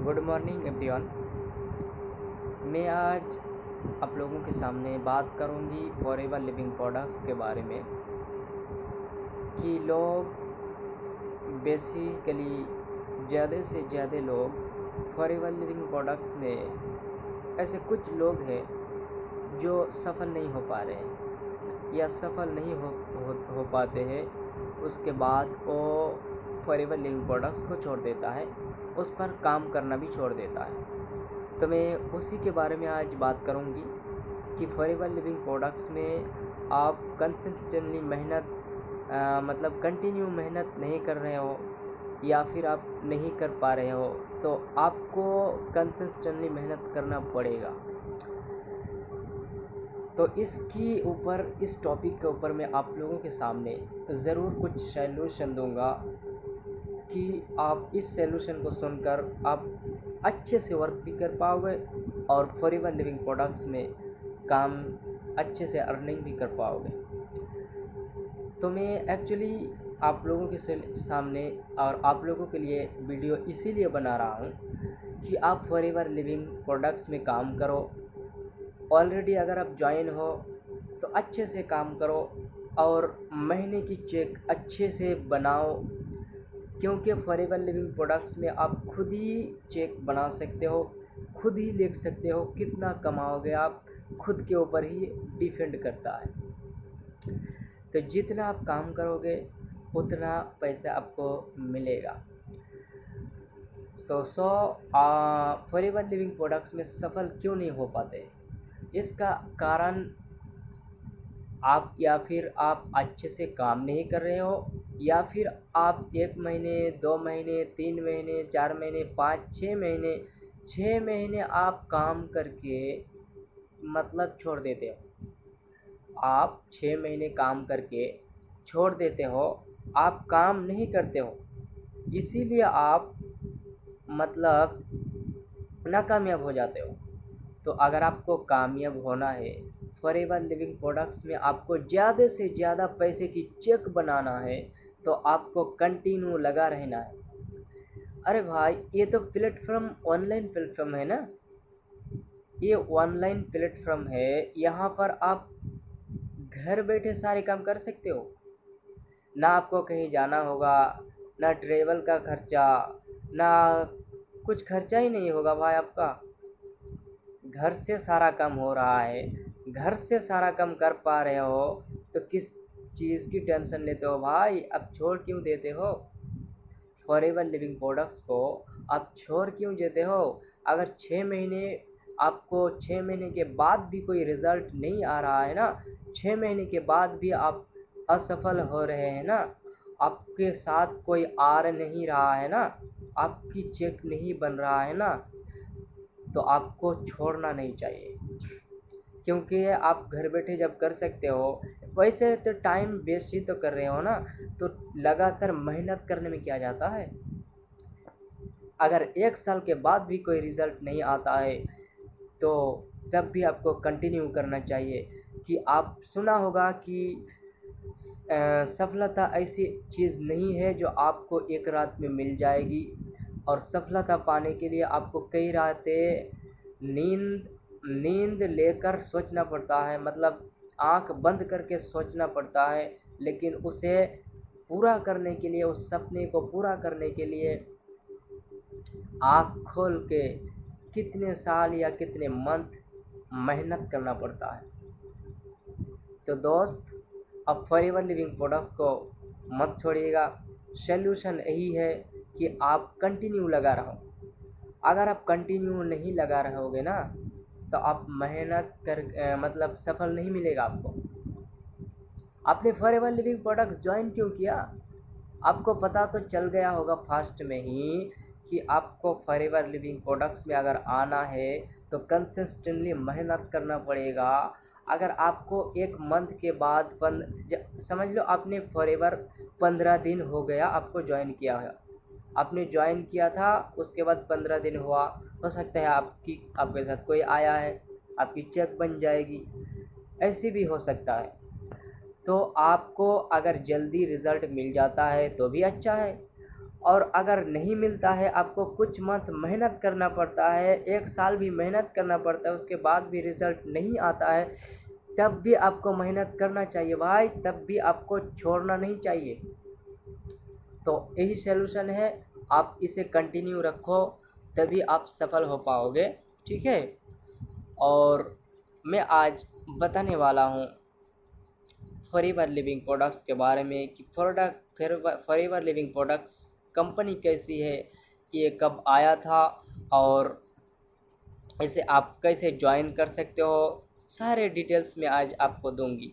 Good morning everyone. मैं आज आप लोगों के सामने बात करूंगी फॉरएवर लिविंग प्रोडक्ट्स के बारे में कि लोग बेसिकली ज़्यादा से ज़्यादा लोग फॉरएवर लिविंग प्रोडक्ट्स में ऐसे कुछ लोग हैं जो सफल नहीं हो पा रहे हैं या सफल नहीं हो पाते हैं। उसके बाद वो फॉरएवर लिविंग प्रोडक्ट्स को छोड़ देता है, उस पर काम करना भी छोड़ देता है। तो मैं उसी के बारे में आज बात करूंगी कि फॉरएवर लिविंग प्रोडक्ट्स में आप कंसिस्टेंटली मेहनत मतलब कंटिन्यू मेहनत नहीं कर रहे हो या फिर आप नहीं कर पा रहे हो, तो आपको कंसिस्टेंटली मेहनत करना पड़ेगा। तो इस टॉपिक के ऊपर मैं आप लोगों के सामने ज़रूर कुछ सॉल्यूशन दूंगा कि आप इस सॉल्यूशन को सुनकर आप अच्छे से वर्क भी कर पाओगे और फॉरएवर लिविंग प्रोडक्ट्स में काम अच्छे से अर्निंग भी कर पाओगे। तो मैं एक्चुअली आप लोगों के सामने और आप लोगों के लिए वीडियो इसीलिए बना रहा हूँ कि आप फॉरएवर लिविंग प्रोडक्ट्स में काम करो। ऑलरेडी अगर आप ज्वाइन हो तो अच्छे से काम करो और महीने की चेक अच्छे से बनाओ, क्योंकि फॉरएवर लिविंग प्रोडक्ट्स में आप खुद ही चेक बना सकते हो, खुद ही लिख सकते हो कितना कमाओगे आप, खुद के ऊपर ही डिपेंड करता है। तो जितना आप काम करोगे उतना पैसा आपको मिलेगा। तो फॉरएवर लिविंग प्रोडक्ट्स में सफल क्यों नहीं हो पाते, इसका कारण आप या फिर आप अच्छे से काम नहीं कर रहे हो, या फिर आप 1 महीने 2 महीने 3 महीने 4 महीने 5 6 महीने आप काम करके मतलब छोड़ देते हो। आप 6 महीने काम करके छोड़ देते हो, आप काम नहीं करते हो, इसीलिए आप मतलब नाकामयाब हो जाते हो। तो अगर आपको कामयाब होना है, फॉरएवर लिविंग प्रोडक्ट्स में आपको ज़्यादा से ज़्यादा पैसे की चेक बनाना है, तो आपको कंटिन्यू लगा रहना है। अरे भाई, ये तो प्लेटफॉर्म ऑनलाइन प्लेटफॉर्म है ना, ये ऑनलाइन प्लेटफॉर्म है। यहाँ पर आप घर बैठे सारे काम कर सकते हो, ना आपको कहीं जाना होगा, ना ट्रेवल का खर्चा, ना कुछ खर्चा ही नहीं होगा भाई आपका। घर से सारा काम हो रहा है, घर से सारा काम कर पा रहे हो, तो किस चीज़ की टेंशन लेते हो भाई, अब छोड़ क्यों देते हो फॉरएवर लिविंग प्रोडक्ट्स को, आप छोड़ क्यों देते हो? अगर 6 महीने आपको 6 महीने के बाद भी कोई रिज़ल्ट नहीं आ रहा है ना, 6 महीने के बाद भी आप असफल हो रहे हैं ना, आपके साथ कोई आ नहीं रहा है ना, आपकी चेक नहीं बन रहा है ना, तो आपको छोड़ना नहीं चाहिए। क्योंकि आप घर बैठे जब कर सकते हो, वैसे तो टाइम वेस्ट ही तो कर रहे हो ना, तो लगातार मेहनत करने में क्या जाता है। अगर 1 साल के बाद भी कोई रिज़ल्ट नहीं आता है, तो तब भी आपको कंटिन्यू करना चाहिए। कि आप सुना होगा कि सफलता ऐसी चीज़ नहीं है जो आपको एक रात में मिल जाएगी, और सफलता पाने के लिए आपको कई रातें नींद नींद लेकर सोचना पड़ता है, मतलब आंख बंद करके सोचना पड़ता है। लेकिन उसे पूरा करने के लिए, उस सपने को पूरा करने के लिए आँख खोल के कितने साल या कितने मंथ मेहनत करना पड़ता है। तो दोस्त, अब फॉरएवर लिविंग प्रोडक्ट्स को मत छोड़िएगा। सॉल्यूशन यही है कि आप कंटिन्यू लगा रहो। अगर आप कंटिन्यू नहीं लगा रहोगे ना, तो आप मेहनत कर मतलब सफल नहीं मिलेगा आपको। आपने फॉरएवर लिविंग प्रोडक्ट्स ज्वाइन क्यों किया? आपको पता तो चल गया होगा फर्स्ट में ही कि आपको फॉरएवर लिविंग प्रोडक्ट्स में अगर आना है तो कंसिस्टेंटली मेहनत करना पड़ेगा। अगर आपको 1 मंथ के बाद समझ लो आपने फॉरएवर 15 दिन हो गया आपको ज्वाइन किया है, आपने ज्वाइन किया था, उसके बाद 15 दिन हुआ, हो सकता है आपके साथ कोई आया है, आपकी चेक बन जाएगी, ऐसे भी हो सकता है। तो आपको अगर जल्दी रिज़ल्ट मिल जाता है तो भी अच्छा है, और अगर नहीं मिलता है, आपको कुछ मंथ मेहनत करना पड़ता है, 1 साल भी मेहनत करना पड़ता है, उसके बाद भी रिज़ल्ट नहीं आता है, तब भी आपको मेहनत करना चाहिए भाई, तब भी आपको छोड़ना नहीं चाहिए। तो यही सॉल्यूशन है, आप इसे कंटिन्यू रखो, तभी आप सफल हो पाओगे, ठीक है। और मैं आज बताने वाला हूँ फॉरएवर लिविंग प्रोडक्ट्स के बारे में कि फॉरएवर लिविंग प्रोडक्ट्स कंपनी कैसी है, ये कब आया था, और इसे आप कैसे ज्वाइन कर सकते हो, सारे डिटेल्स मैं आज आपको दूंगी।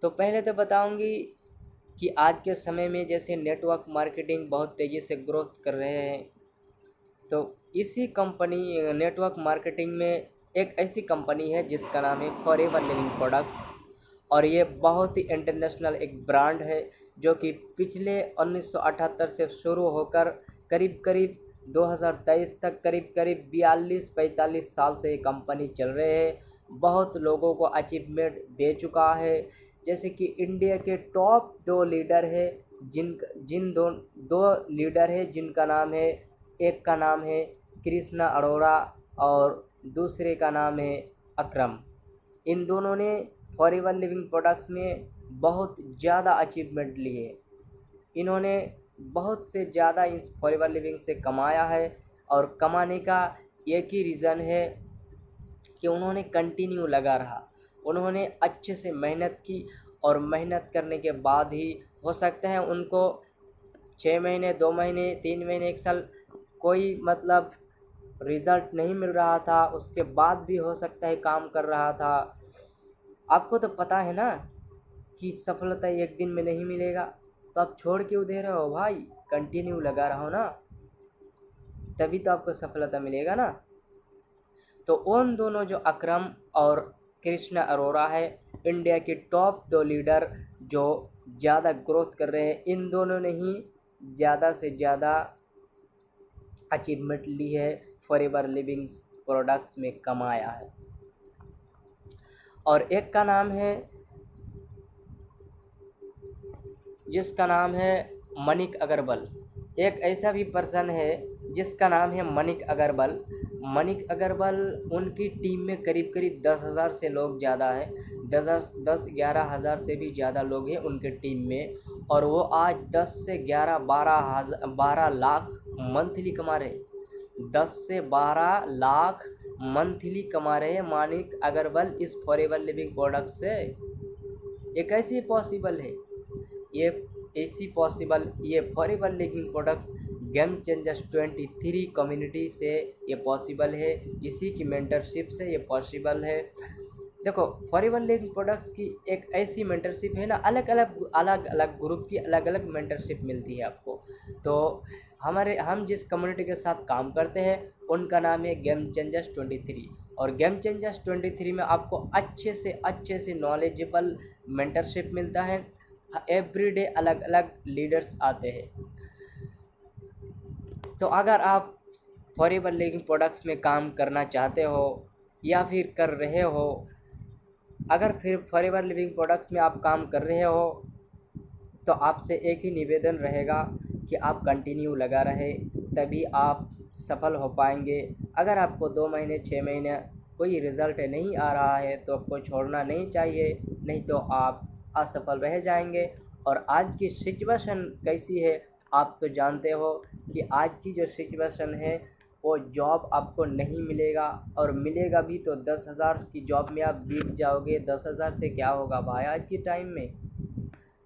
तो पहले तो बताऊंगी कि आज के समय में जैसे नेटवर्क मार्केटिंग बहुत तेज़ी से ग्रोथ कर रहे हैं, तो इसी कंपनी नेटवर्क मार्केटिंग में एक ऐसी कंपनी है जिसका नाम है फॉरएवर लिविंग प्रोडक्ट्स, और ये बहुत ही इंटरनेशनल एक ब्रांड है, जो कि पिछले 1978 से शुरू होकर करीब करीब 2023 तक करीब करीब 42-45 साल से ये कंपनी चल रहे हैं। बहुत लोगों को अचीवमेंट दे चुका है, जैसे कि इंडिया के टॉप 2 लीडर है, जिन दो लीडर है जिनका नाम है, एक का नाम है कृष्णा अरोड़ा और दूसरे का नाम है अकरम। इन दोनों ने फॉरएवर लिविंग प्रोडक्ट्स में बहुत ज़्यादा अचीवमेंट लिए। इन्होंने बहुत से ज़्यादा इस फॉरएवर लिविंग से कमाया है, और कमाने का एक ही रीज़न है कि उन्होंने कंटिन्यू लगा रहा, उन्होंने अच्छे से मेहनत की, और मेहनत करने के बाद ही हो सकता है उनको 6 महीने, 2 महीने, 3 महीने, 1 साल कोई मतलब रिज़ल्ट नहीं मिल रहा था, उसके बाद भी हो सकता है काम कर रहा था। आपको तो पता है ना कि सफलता एक दिन में नहीं मिलेगा, तो आप छोड़ क्यों दे रहे हो भाई, कंटिन्यू लगा रहो ना, तभी तो आपको सफलता मिलेगा ना। तो उन दोनों जो अकरम और कृष्णा अरोड़ा है, इंडिया के टॉप 2 लीडर जो ज़्यादा ग्रोथ कर रहे हैं, इन दोनों ने ही ज़्यादा से ज़्यादा अचीवमेंट ली है, फॉरएवर लिविंग प्रोडक्ट्स में कमाया है। और एक का नाम है, जिसका नाम है मनिक अग्रवाल। एक ऐसा भी पर्सन है जिसका नाम है मनिक अग्रवाल। मनिक अग्रवाल, उनकी टीम में करीब करीब 10,000 से लोग ज़्यादा है, 10-11 हज़ार से भी ज़्यादा लोग हैं उनके टीम में, और वो आज 10 से 12 लाख मंथली कमा रहे, 10 से 12 लाख मंथली कमा रहे हैं मानिक अग्रवाल इस फॉरएवर लिविंग प्रोडक्ट से। ये कैसे पॉसिबल है? ये ये forever living products game changers 23 community से ये पॉसिबल है, इसी की मेंटरशिप से ये पॉसिबल है। देखो, फॉरएवर लिविंग प्रोडक्ट्स की एक ऐसी मेंटरशिप है ना, अलग अलग ग्रुप की अलग अलग मेंटरशिप मिलती है आपको। तो हम जिस कम्युनिटी के साथ काम करते हैं उनका नाम है गेम चेंजर्स 23, और गेम चेंजर्स 23 में आपको अच्छे से नॉलेजेबल मेंटरशिप मिलता है। एवरीडे अलग अलग लीडर्स आते हैं। तो अगर आप फॉरएवर लिविंग प्रोडक्ट्स में काम करना चाहते हो या फिर कर रहे हो, अगर फिर फॉरएवर लिविंग प्रोडक्ट्स में आप काम कर रहे हो, तो आपसे एक ही निवेदन रहेगा कि आप कंटिन्यू लगा रहे, तभी आप सफल हो पाएंगे। अगर आपको 2 महीने, 6 महीने कोई रिज़ल्ट नहीं आ रहा है, तो आपको छोड़ना नहीं चाहिए, नहीं तो आप असफल रह जाएंगे। और आज की सिचुएशन कैसी है आप तो जानते हो कि आज की जो सिचुएशन है, वो जॉब आपको नहीं मिलेगा, और मिलेगा भी तो 10,000 की जॉब में आप बीत जाओगे। 10,000 से क्या होगा भाई आज के टाइम में।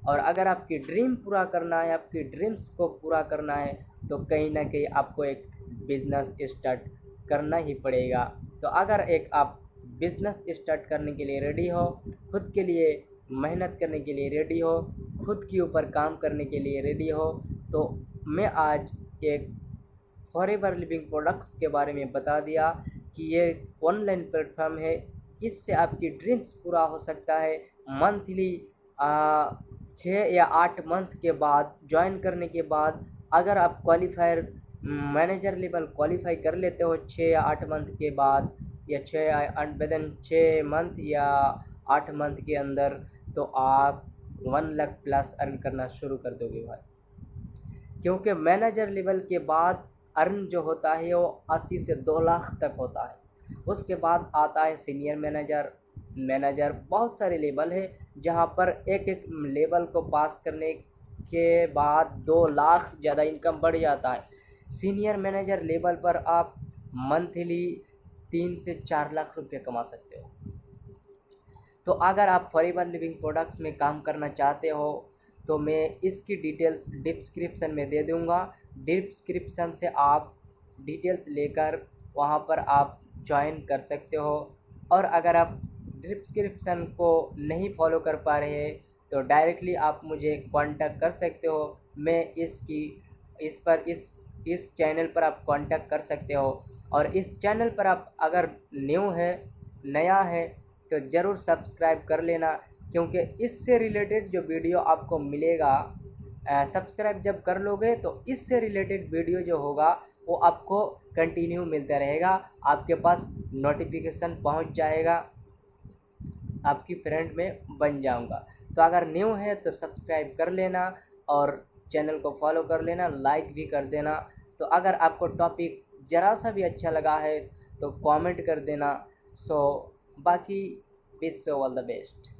और अगर आपकी ड्रीम पूरा करना है, आपकी ड्रीम्स को पूरा करना है, तो कहीं ना कहीं आपको एक बिज़नेस स्टार्ट करना ही पड़ेगा। तो अगर एक आप बिज़नेस स्टार्ट करने के लिए रेडी हो, खुद के लिए मेहनत करने के लिए रेडी हो, खुद के ऊपर काम करने के लिए रेडी हो, तो मैं आज एक फॉरएवर लिविंग प्रोडक्ट्स के बारे में बता दिया कि ये ऑनलाइन प्लेटफॉर्म है, इससे आपकी ड्रीम्स पूरा हो सकता है। मंथली 6 या 8 मंथ के बाद ज्वाइन करने के बाद, अगर आप क्वालिफायर मैनेजर लेवल क्वालिफाई कर लेते हो 6 या 8 मंथ के बाद, या 6 मंथ या 8 मंथ के अंदर, तो आप 1 लाख प्लस अर्न करना शुरू कर दोगे भाई। क्योंकि मैनेजर लेवल के बाद अर्न जो होता है वो 80 से 2 लाख तक होता है। उसके बाद आता है सीनियर मैनेजर, बहुत सारे लेवल है जहाँ पर एक एक लेवल को पास करने के बाद 2 लाख ज़्यादा इनकम बढ़ जाता है। सीनियर मैनेजर लेवल पर आप मंथली 3 से 4 लाख रुपये कमा सकते हो। तो अगर आप फॉरएवर लिविंग प्रोडक्ट्स में काम करना चाहते हो तो मैं इसकी डिटेल्स डिस्क्रिप्शन में दे दूँगा। डिस्क्रिप्शन से आप डिटेल्स लेकर वहाँ पर आप ज्वाइन कर सकते हो। और अगर आप डिस्क्रिप्शन को नहीं फॉलो कर पा रहे हैं तो डायरेक्टली आप मुझे कांटेक्ट कर सकते हो। मैं इस चैनल पर आप कांटेक्ट कर सकते हो। और इस चैनल पर आप अगर नया है तो ज़रूर सब्सक्राइब कर लेना, क्योंकि इससे रिलेटेड जो वीडियो आपको मिलेगा, सब्सक्राइब जब कर लोगे तो इससे रिलेटेड वीडियो जो होगा वो आपको कंटिन्यू मिलता रहेगा, आपके पास नोटिफिकेशन पहुंच जाएगा, आपकी फ्रेंड में बन जाऊंगा। तो अगर न्यू है तो सब्सक्राइब कर लेना और चैनल को फॉलो कर लेना, लाइक भी कर देना। तो अगर आपको टॉपिक ज़रा सा भी अच्छा लगा है तो कमेंट कर देना। सो बाकी wish you all the best.